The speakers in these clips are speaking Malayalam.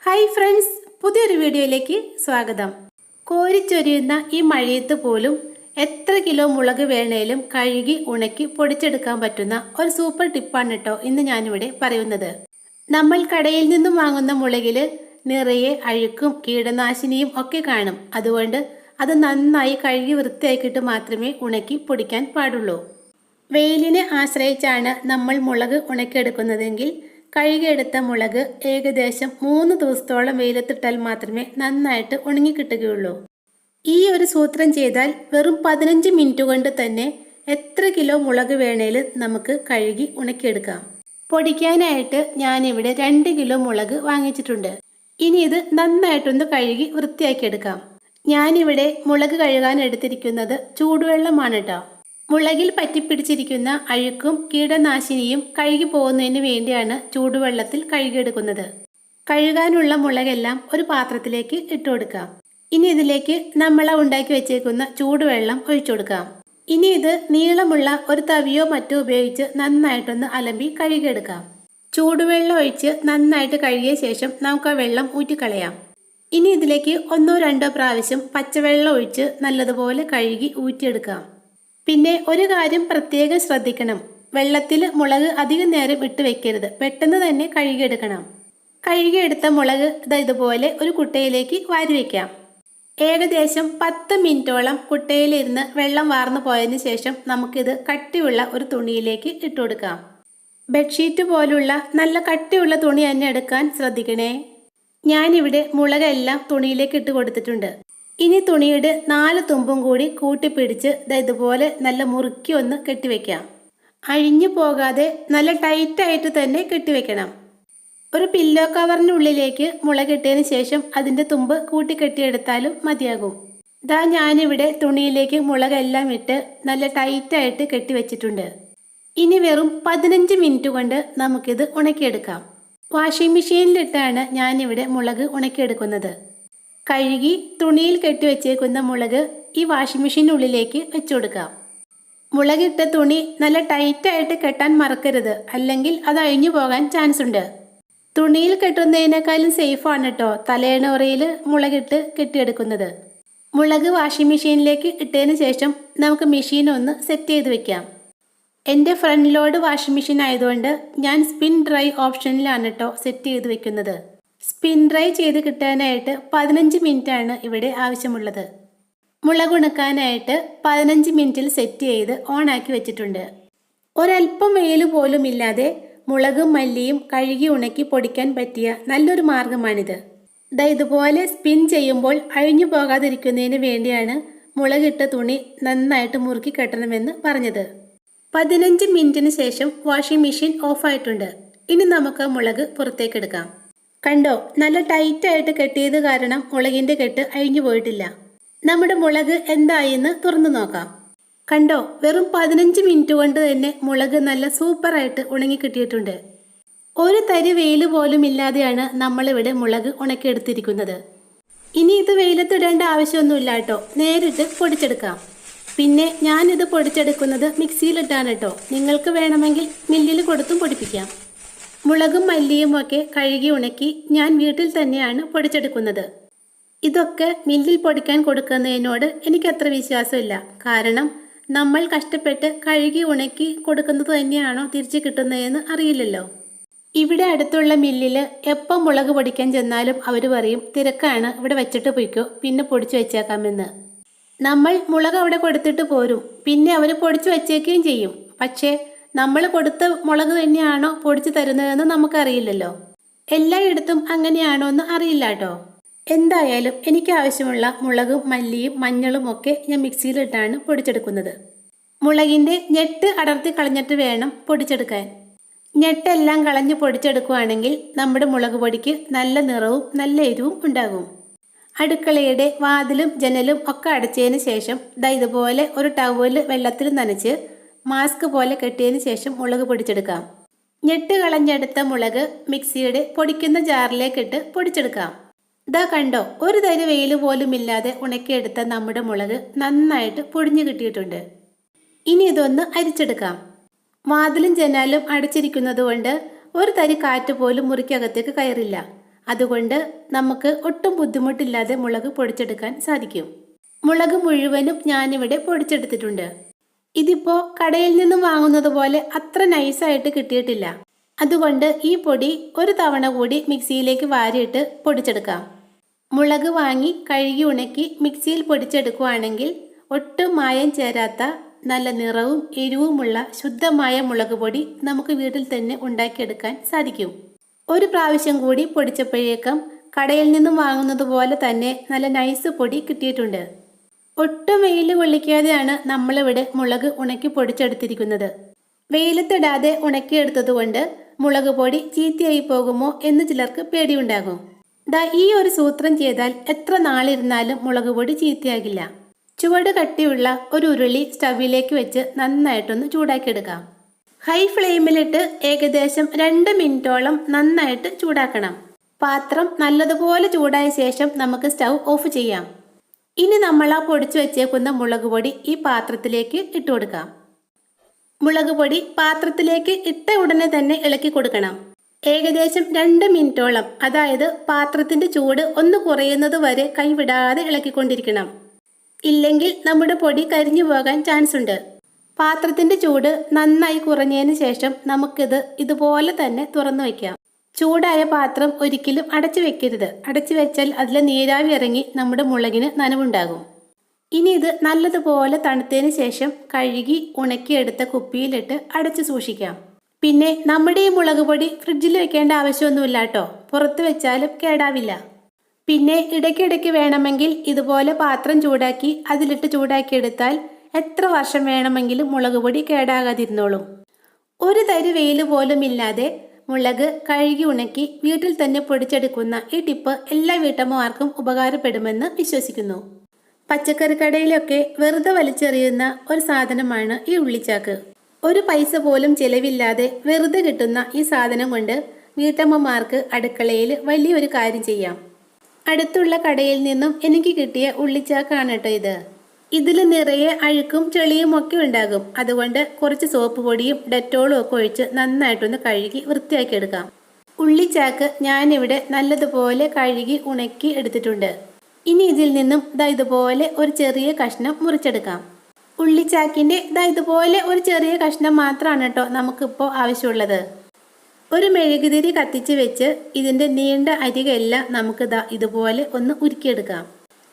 ഹായ് ഫ്രണ്ട്സ്, പുതിയൊരു വീഡിയോയിലേക്ക് സ്വാഗതം. കോരിച്ചൊരിയുന്ന ഈ മഴയത്ത് പോലും എത്ര കിലോ മുളക് വേണേലും കഴുകി ഉണക്കി പൊടിച്ചെടുക്കാൻ പറ്റുന്ന ഒരു സൂപ്പർ ടിപ്പാണ് കേട്ടോ ഇന്ന് ഞാനിവിടെ പറയുന്നത്. നമ്മൾ കടയിൽ നിന്നും വാങ്ങുന്ന മുളകിൽ നിറയെ അഴുക്കും കീടനാശിനിയും ഒക്കെ കാണും. അതുകൊണ്ട് അത് നന്നായി കഴുകി വൃത്തിയാക്കിയിട്ട് മാത്രമേ ഉണക്കി പൊടിക്കാൻ പാടുള്ളൂ. വെയിലിനെ ആശ്രയിച്ചാണ് നമ്മൾ മുളക് ഉണക്കിയെടുക്കുന്നതെങ്കിൽ കഴുകിയെടുത്ത മുളക് ഏകദേശം 3 ദിവസത്തോളം വെയിലത്തിട്ടാൽ മാത്രമേ നന്നായിട്ട് ഉണങ്ങി കിട്ടുകയുള്ളൂ. ഈ ഒരു സൂത്രം ചെയ്താൽ വെറും 15 മിനിറ്റ് കൊണ്ട് തന്നെ എത്ര കിലോ മുളക് വേണേലും നമുക്ക് കഴുകി ഉണക്കിയെടുക്കാം. പൊടിക്കാനായിട്ട് ഞാനിവിടെ 2 കിലോ മുളക് വാങ്ങിച്ചിട്ടുണ്ട്. ഇനി ഇത് നന്നായിട്ടൊന്ന് കഴുകി വൃത്തിയാക്കിയെടുക്കാം. ഞാനിവിടെ മുളക് കഴുകാൻ എടുത്തിരിക്കുന്നത് ചൂടുവെള്ളമാണ് കേട്ടോ. മുളകിൽ പറ്റിപ്പിടിച്ചിരിക്കുന്ന അഴുക്കും കീടനാശിനിയും കഴുകി പോകുന്നതിന് വേണ്ടിയാണ് ചൂടുവെള്ളത്തിൽ കഴുകിയെടുക്കുന്നത്. കഴുകാനുള്ള മുളകെല്ലാം ഒരു പാത്രത്തിലേക്ക് ഇട്ട് കൊടുക്കാം. ഇനി ഇതിലേക്ക് നമ്മൾ ഉണ്ടാക്കി വെച്ചേക്കുന്ന ചൂടുവെള്ളം ഒഴിച്ചു കൊടുക്കാം. ഇനി ഇത് നീളമുള്ള ഒരു തവിയോ മറ്റോ ഉപയോഗിച്ച് നന്നായിട്ടൊന്ന് അലമ്പി കഴുകിയെടുക്കാം. ചൂടുവെള്ളം ഒഴിച്ച് നന്നായിട്ട് കഴുകിയ ശേഷം നമുക്ക് ആ വെള്ളം ഊറ്റിക്കളയാം. ഇനി ഇതിലേക്ക് 1-2 പ്രാവശ്യം പച്ചവെള്ളം ഒഴിച്ച് നല്ലതുപോലെ കഴുകി ഊറ്റിയെടുക്കാം. പിന്നെ ഒരു കാര്യം പ്രത്യേകം ശ്രദ്ധിക്കണം, വെള്ളത്തിൽ മുളക് അധികം നേരം ഇട്ട് വെക്കരുത്. പെട്ടെന്ന് തന്നെ കഴുകിയെടുക്കണം. കഴുകിയെടുത്ത മുളക് ഇതുപോലെ ഒരു കുട്ടയിലേക്ക് വാരി വയ്ക്കാം. ഏകദേശം 10 മിനിറ്റോളം കുട്ടയിലിരുന്ന് വെള്ളം വാർന്നു പോയതിന് ശേഷം നമുക്കിത് കട്ടിയുള്ള ഒരു തുണിയിലേക്ക് ഇട്ട് കൊടുക്കാം. ബെഡ്ഷീറ്റ് പോലുള്ള നല്ല കട്ടിയുള്ള തുണി തന്നെ എടുക്കാൻ ശ്രദ്ധിക്കണേ. ഞാനിവിടെ മുളകെല്ലാം തുണിയിലേക്ക് ഇട്ട് കൊടുത്തിട്ടുണ്ട്. ഇനി തുണിയുടെ 4 തുമ്പും കൂടി കൂട്ടിപ്പിടിച്ച് ഇതുപോലെ നല്ല മുറുക്കി ഒന്ന് കെട്ടിവെക്കാം. അഴിഞ്ഞു പോകാതെ നല്ല ടൈറ്റായിട്ട് തന്നെ കെട്ടിവെക്കണം. ഒരു പില്ലോ കവറിനുള്ളിലേക്ക് മുളകിട്ടതിന് ശേഷം അതിൻ്റെ തുമ്പ് കൂട്ടിക്കെട്ടിയെടുത്താലും മതിയാകും. ഞാനിവിടെ തുണിയിലേക്ക് മുളകെല്ലാം ഇട്ട് നല്ല ടൈറ്റായിട്ട് കെട്ടിവെച്ചിട്ടുണ്ട്. ഇനി വെറും 15 മിനിറ്റ് കൊണ്ട് നമുക്കിത് ഉണക്കിയെടുക്കാം. വാഷിംഗ് മെഷീനിലിട്ടാണ് ഞാനിവിടെ മുളക് ഉണക്കിയെടുക്കുന്നത്. കഴുകി തുണിയിൽ കെട്ടിവെച്ചേക്കുന്ന മുളക് ഈ വാഷിംഗ് മെഷീനുള്ളിലേക്ക് വെച്ചു കൊടുക്കാം. മുളകിട്ട തുണി നല്ല ടൈറ്റായിട്ട് കെട്ടാൻ മറക്കരുത്, അല്ലെങ്കിൽ അത് അഴിഞ്ഞു പോകാൻ ചാൻസ് ഉണ്ട്. തുണിയിൽ കെട്ടുന്നതിനേക്കാളും സേഫാണ് കേട്ടോ തലയണുറയിൽ മുളകിട്ട് കെട്ടിയെടുക്കുന്നത്. മുളക് വാഷിംഗ് മെഷീനിലേക്ക് ഇട്ടതിന് ശേഷം നമുക്ക് മെഷീൻ ഒന്ന് സെറ്റ് ചെയ്ത് വെക്കാം. എൻ്റെ ഫ്രണ്ട് ലോഡ് വാഷിംഗ് മെഷീൻ ആയതുകൊണ്ട് ഞാൻ സ്പിൻ ഡ്രൈ ഓപ്ഷനിലാണ് കേട്ടോ സെറ്റ് ചെയ്ത് വെക്കുന്നത്. സ്പിൻ ഡ്രൈ ചെയ്ത് കിട്ടാനായിട്ട് 15 മിനിറ്റാണ് ഇവിടെ ആവശ്യമുള്ളത്. മുളക് ഉണക്കാനായിട്ട് 15 മിനിറ്റിൽ സെറ്റ് ചെയ്ത് ഓണാക്കി വെച്ചിട്ടുണ്ട്. ഒരല്പം വെയിൽ പോലും ഇല്ലാതെ മുളകും മല്ലിയും കഴുകി ഉണക്കി പൊടിക്കാൻ പറ്റിയ നല്ലൊരു മാർഗമാണിത്. ഇതുപോലെ സ്പിൻ ചെയ്യുമ്പോൾ അഴിഞ്ഞു പോകാതിരിക്കുന്നതിന് വേണ്ടിയാണ് മുളകിട്ട തുണി നന്നായിട്ട് മുറുക്കി കെട്ടണമെന്ന് പറഞ്ഞത്. 15 മിനിറ്റിന് ശേഷം വാഷിംഗ് മെഷീൻ ഓഫായിട്ടുണ്ട്. ഇനി നമുക്ക് മുളക് പുറത്തേക്കെടുക്കാം. കണ്ടോ, നല്ല ടൈറ്റായിട്ട് കെട്ടിയത് കാരണം മുളകിൻ്റെ കെട്ട് അഴിഞ്ഞു പോയിട്ടില്ല. നമ്മുടെ മുളക് എന്തായെന്ന് തുറന്നു നോക്കാം. കണ്ടോ, വെറും 15 മിനിറ്റ് കൊണ്ട് തന്നെ മുളക് നല്ല സൂപ്പറായിട്ട് ഉണങ്ങി കിട്ടിയിട്ടുണ്ട്. ഒരു തരി വെയിൽ പോലും ഇല്ലാതെയാണ് നമ്മളിവിടെ മുളക് ഉണക്കിയെടുത്തിരിക്കുന്നത്. ഇനി ഇത് വെയിലത്തിടേണ്ട ആവശ്യമൊന്നുമില്ല കേട്ടോ, നേരിട്ട് പൊടിച്ചെടുക്കാം. പിന്നെ ഞാനിത് പൊടിച്ചെടുക്കുന്നത് മിക്സിയിലിട്ടാണ് കേട്ടോ. നിങ്ങൾക്ക് വേണമെങ്കിൽ മില്ലിൽ കൊടുത്തും പൊടിപ്പിക്കാം. മുളകും മല്ലിയും ഒക്കെ കഴുകി ഉണക്കി ഞാൻ വീട്ടിൽ തന്നെയാണ് പൊടിച്ചെടുക്കുന്നത്. ഇതൊക്കെ മില്ലിൽ പൊടിക്കാൻ കൊടുക്കുന്നതിനോട് എനിക്കത്ര വിശ്വാസമില്ല. കാരണം നമ്മൾ കഷ്ടപ്പെട്ട് കഴുകി ഉണക്കി കൊടുക്കുന്നത് തന്നെയാണോ തിരിച്ച് കിട്ടുന്നതെന്ന് അറിയില്ലല്ലോ. ഇവിടെ അടുത്തുള്ള മില്ലിൽ എപ്പം മുളക് പൊടിക്കാൻ ചെന്നാലും അവർ പറയും തിരക്കാണ്, ഇവിടെ വെച്ചിട്ട് പോയിക്കോ, പിന്നെ പൊടിച്ചു വെച്ചേക്കാമെന്ന്. നമ്മൾ മുളക് അവിടെ കൊടുത്തിട്ട് പോരും, പിന്നെ അവർ പൊടിച്ചു വെച്ചേക്കുകയും ചെയ്യും. പക്ഷേ നമ്മൾ കൊടുത്ത മുളക് തന്നെയാണോ പൊടിച്ചു തരുന്നതെന്ന് നമുക്കറിയില്ലല്ലോ. എല്ലായിടത്തും അങ്ങനെയാണോ എന്ന് അറിയില്ല കേട്ടോ. എന്തായാലും എനിക്ക് ആവശ്യമുള്ള മുളകും മല്ലിയും മഞ്ഞളും ഒക്കെ ഞാൻ മിക്സിയിലിട്ടാണ് പൊടിച്ചെടുക്കുന്നത്. മുളകിൻ്റെ ഞെട്ട് അടർത്തി കളഞ്ഞിട്ട് വേണം പൊടിച്ചെടുക്കാൻ. ഞെട്ടെല്ലാം കളഞ്ഞ് പൊടിച്ചെടുക്കുകയാണെങ്കിൽ നമ്മുടെ മുളക് പൊടിക്ക് നല്ല നിറവും നല്ല എരിവും ഉണ്ടാകും. അടുക്കളയുടെ വാതിലും ജനലും ഒക്കെ അടച്ചതിന് ശേഷം ഇതുപോലെ ഒരു ടവൽ വെള്ളത്തിൽ നനച്ച് മാസ്ക് പോലെ കെട്ടിയതിന് ശേഷം മുളക് പൊടിച്ചെടുക്കാം. ഞെട്ട് കളഞ്ഞെടുത്ത മുളക് മിക്സിയുടെ പൊടിക്കുന്ന ജാറിലേക്കിട്ട് പൊടിച്ചെടുക്കാം. കണ്ടോ, ഒരു തരി വെയിൽ പോലും ഇല്ലാതെ ഉണക്കിയെടുത്ത നമ്മുടെ മുളക് നന്നായിട്ട് പൊടിഞ്ഞു കിട്ടിയിട്ടുണ്ട്. ഇനി ഇതൊന്ന് അരിച്ചെടുക്കാം. വാതിലും ജനാലും അടച്ചിരിക്കുന്നത് കൊണ്ട് ഒരു തരി കാറ്റ് പോലും മുറിക്കകത്തേക്ക് കയറില്ല. അതുകൊണ്ട് നമുക്ക് ഒട്ടും ബുദ്ധിമുട്ടില്ലാതെ മുളക് പൊടിച്ചെടുക്കാൻ സാധിക്കും. മുളക് മുഴുവനും ഞാനിവിടെ പൊടിച്ചെടുത്തിട്ടുണ്ട്. ഇതിപ്പോൾ കടയിൽ നിന്നും വാങ്ങുന്നത് പോലെ അത്ര നൈസായിട്ട് കിട്ടിയിട്ടില്ല. അതുകൊണ്ട് ഈ പൊടി ഒരു തവണ കൂടി മിക്സിയിലേക്ക് വാരിയിട്ട് പൊടിച്ചെടുക്കാം. മുളക് വാങ്ങി കഴുകി ഉണക്കി മിക്സിയിൽ പൊടിച്ചെടുക്കുകയാണെങ്കിൽ ഒട്ടും മായം ചേരാത്ത നല്ല നിറവും എരിവുമുള്ള ശുദ്ധമായ മുളക് പൊടി നമുക്ക് വീട്ടിൽ തന്നെ ഉണ്ടാക്കിയെടുക്കാൻ സാധിക്കും. ഒരു പ്രാവശ്യം കൂടി പൊടിച്ചപ്പോഴേക്കും കടയിൽ നിന്നും വാങ്ങുന്നത് പോലെ തന്നെ നല്ല നൈസ് പൊടി കിട്ടിയിട്ടുണ്ട്. ഒട്ടും വെയിൽ കൊള്ളിക്കാതെയാണ് നമ്മളിവിടെ മുളക് ഉണക്കി പൊടിച്ചെടുത്തിരിക്കുന്നത്. വെയിലത്തിടാതെ ഉണക്കിയെടുത്തതുകൊണ്ട് മുളക് പൊടി ചീത്തയായി പോകുമോ എന്ന് ചിലർക്ക് പേടിയുണ്ടാകും. ഈ ഒരു സൂത്രം ചെയ്താൽ എത്ര നാളിരുന്നാലും മുളക് പൊടി ചീത്തയാകില്ല. ചുവട് കട്ടിയുള്ള ഒരു ഉരുളി സ്റ്റവിലേക്ക് വെച്ച് നന്നായിട്ടൊന്ന് ചൂടാക്കിയെടുക്കാം. ഹൈ ഫ്ലെയിമിലിട്ട് ഏകദേശം 2 മിനിറ്റോളം നന്നായിട്ട് ചൂടാക്കണം. പാത്രം നല്ലതുപോലെ ചൂടായ ശേഷം നമുക്ക് സ്റ്റൗ ഓഫ് ചെയ്യാം. ഇനി നമ്മൾ ആ പൊടിച്ചു വെച്ചേക്കുന്ന മുളക് പൊടി ഈ പാത്രത്തിലേക്ക് ഇട്ട് കൊടുക്കാം. മുളക് പൊടി പാത്രത്തിലേക്ക് ഇട്ട ഉടനെ തന്നെ ഇളക്കി കൊടുക്കണം. ഏകദേശം 2 മിനിറ്റോളം, അതായത് പാത്രത്തിന്റെ ചൂട് ഒന്ന് കുറയുന്നത് വരെ കൈവിടാതെ ഇളക്കിക്കൊണ്ടിരിക്കണം. ഇല്ലെങ്കിൽ നമ്മുടെ പൊടി കരിഞ്ഞു പോകാൻ ചാൻസ് ഉണ്ട്. പാത്രത്തിന്റെ ചൂട് നന്നായി കുറഞ്ഞതിന് ശേഷം നമുക്കിത് ഇതുപോലെ തന്നെ തുറന്നു വയ്ക്കാം. ചൂടായ പാത്രം ഒരിക്കലും അടച്ചു വെക്കരുത്. അടച്ചു വെച്ചാൽ അതിലെ നീരാവി ഇറങ്ങി നമ്മുടെ മുളകിന് നനവുണ്ടാകും. ഇനി ഇത് നല്ലതുപോലെ തണുത്തതിന് ശേഷം കഴുകി ഉണക്കിയെടുത്ത കുപ്പിയിലിട്ട് അടച്ചു സൂക്ഷിക്കാം. പിന്നെ നമ്മുടെ ഈ മുളക് പൊടി ഫ്രിഡ്ജിൽ വെക്കേണ്ട ആവശ്യമൊന്നുമില്ല കേട്ടോ. പുറത്ത് വെച്ചാലും കേടാവില്ല. പിന്നെ ഇടയ്ക്കിടയ്ക്ക് വേണമെങ്കിൽ ഇതുപോലെ പാത്രം ചൂടാക്കി അതിലിട്ട് ചൂടാക്കിയെടുത്താൽ എത്ര വർഷം വേണമെങ്കിലും മുളക് പൊടി കേടാകാതിരുന്നോളും. ഒരു തരി വെയിൽ പോലും ഇല്ലാതെ മുളക് കഴുകി ഉണക്കി വീട്ടിൽ തന്നെ പൊടിച്ചെടുക്കുന്ന ഈ ടിപ്പ് എല്ലാ വീട്ടമ്മമാർക്കും ഉപകാരപ്പെടുമെന്ന് വിശ്വസിക്കുന്നു. പച്ചക്കറി കടയിലൊക്കെ വെറുതെ വലിച്ചെറിയുന്ന ഒരു സാധനമാണ് ഈ ഉള്ളിച്ചാക്ക്. ഒരു പൈസ പോലും ചിലവില്ലാതെ വെറുതെ കിട്ടുന്ന ഈ സാധനം കൊണ്ട് വീട്ടമ്മമാർക്ക് അടുക്കളയിൽ വലിയൊരു കാര്യം ചെയ്യാം. അടുത്തുള്ള കടയിൽ നിന്നും എനിക്ക് കിട്ടിയ ഉള്ളിച്ചാക്കാണ് കേട്ടോ ഇത്. ഇതിൽ നിറയെ അഴുക്കും ചെളിയും ഒക്കെ ഉണ്ടാകും. അതുകൊണ്ട് കുറച്ച് സോപ്പ് പൊടിയും ഡെറ്റോളും ഒക്കെ ഒഴിച്ച് നന്നായിട്ടൊന്ന് കഴുകി വൃത്തിയാക്കി എടുക്കാം. ഉള്ളിച്ചാക്ക് ഞാനിവിടെ നല്ലതുപോലെ കഴുകി ഉണക്കി എടുത്തിട്ടുണ്ട്. ഇനി ഇതിൽ നിന്നും ഇതുപോലെ ഒരു ചെറിയ കഷ്ണം മുറിച്ചെടുക്കാം. ഉള്ളിച്ചാക്കിൻ്റെ ഇതുപോലെ ഒരു ചെറിയ കഷ്ണം മാത്രമാണ് കേട്ടോ നമുക്കിപ്പോൾ ആവശ്യമുള്ളത്. ഒരു മെഴുകുതിരി കത്തിച്ച് വെച്ച് ഇതിൻ്റെ നീണ്ട അരികെല്ലാം നമുക്ക് ഇതുപോലെ ഒന്ന് ഉരുക്കിയെടുക്കാം.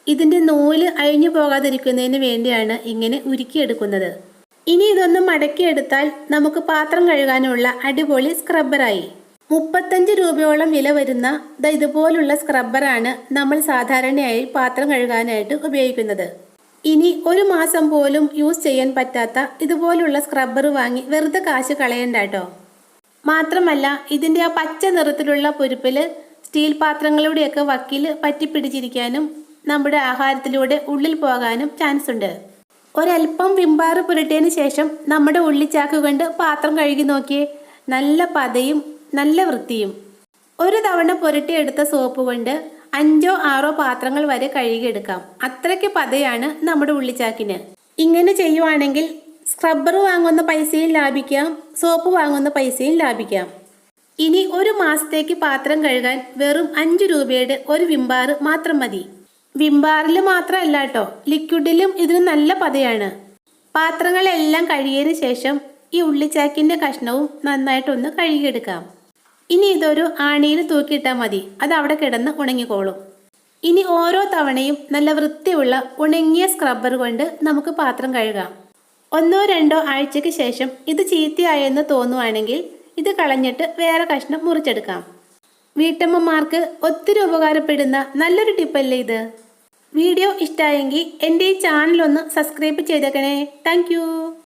ഇതിൻ്റെ നൂല് അഴിഞ്ഞു പോകാതിരിക്കുന്നതിന് വേണ്ടിയാണ് ഇങ്ങനെ ഉരുക്കിയെടുക്കുന്നത്. ഇനി ഇതൊന്ന് മടക്കിയെടുത്താൽ നമുക്ക് പാത്രം കഴുകാനുള്ള അടിപൊളി സ്ക്രബ്ബറായി. 35 രൂപയോളം വില വരുന്ന ഇതുപോലുള്ള സ്ക്രബ്ബറാണ് നമ്മൾ സാധാരണയായി പാത്രം കഴുകാനായിട്ട് ഉപയോഗിക്കുന്നത്. ഇനി ഒരു മാസം പോലും യൂസ് ചെയ്യാൻ പറ്റാത്ത ഇതുപോലുള്ള സ്ക്രബ്ബർ വാങ്ങി വെറുതെ കാശ് കളയണ്ട കേട്ടോ. മാത്രമല്ല ഇതിൻ്റെ ആ പച്ച നിറത്തിലുള്ള പൊരുപ്പിൽ സ്റ്റീൽ പാത്രങ്ങളുടെയൊക്കെ വക്കിൽ പറ്റിപ്പിടിച്ചിരിക്കാനും നമ്മുടെ ആഹാരത്തിലൂടെ ഉള്ളിൽ പോകാനും ചാൻസ് ഉണ്ട്. ഒരൽപ്പം വിംബാർ പുരട്ടിയതിന് ശേഷം നമ്മുടെ ഉള്ളിച്ചാക്ക് കൊണ്ട് പാത്രം കഴുകി നോക്കിയേ, നല്ല പതയും നല്ല വൃത്തിയും. ഒരു തവണ പുരട്ടിയെടുത്ത സോപ്പ് കൊണ്ട് 5 or 6 പാത്രങ്ങൾ വരെ കഴുകിയെടുക്കാം. അത്രയ്ക്ക് പതയാണ് നമ്മുടെ ഉള്ളിച്ചാക്കിന്. ഇങ്ങനെ ചെയ്യുവാണെങ്കിൽ സ്ക്രബ്ബർ വാങ്ങുന്ന പൈസയും ലാഭിക്കാം, സോപ്പ് വാങ്ങുന്ന പൈസയും ലാഭിക്കാം. ഇനി ഒരു മാസത്തേക്ക് പാത്രം കഴുകാൻ വെറും 5 രൂപയുടെ ഒരു വിംബാർ മാത്രം മതി. വിംബാറിൽ മാത്രമല്ല കേട്ടോ, ലിക്വിഡിലും ഇതിന് നല്ല പതയാണ്. പാത്രങ്ങളെല്ലാം കഴുകിയതിന് ശേഷം ഈ ഉള്ളിച്ചാക്കിൻ്റെ കഷ്ണവും നന്നായിട്ടൊന്ന് കഴുകിയെടുക്കാം. ഇനി ഇതൊരു ആണിയിൽ തൂക്കിയിട്ടാൽ മതി, അത് അവിടെ കിടന്ന് ഉണങ്ങിക്കോളും. ഇനി ഓരോ തവണയും നല്ല വൃത്തിയുള്ള ഉണങ്ങിയ സ്ക്രബ്ബർ കൊണ്ട് നമുക്ക് പാത്രം കഴുകാം. 1-2 ആഴ്ചയ്ക്ക് ശേഷം ഇത് ചീത്തയായെന്ന് തോന്നുവാണെങ്കിൽ ഇത് കളഞ്ഞിട്ട് വേറെ കഷ്ണം മുറിച്ചെടുക്കാം. വീട്ടമ്മമാർക്ക് ഒത്തിരി ഉപകാരപ്പെടുന്ന നല്ലൊരു ടിപ്പല്ലേ ഇത്. വീഡിയോ ഇഷ്ടമായെങ്കിൽ എൻ്റെ ഈ ചാനലൊന്ന് സബ്സ്ക്രൈബ് ചെയ്തേക്കണേ. താങ്ക്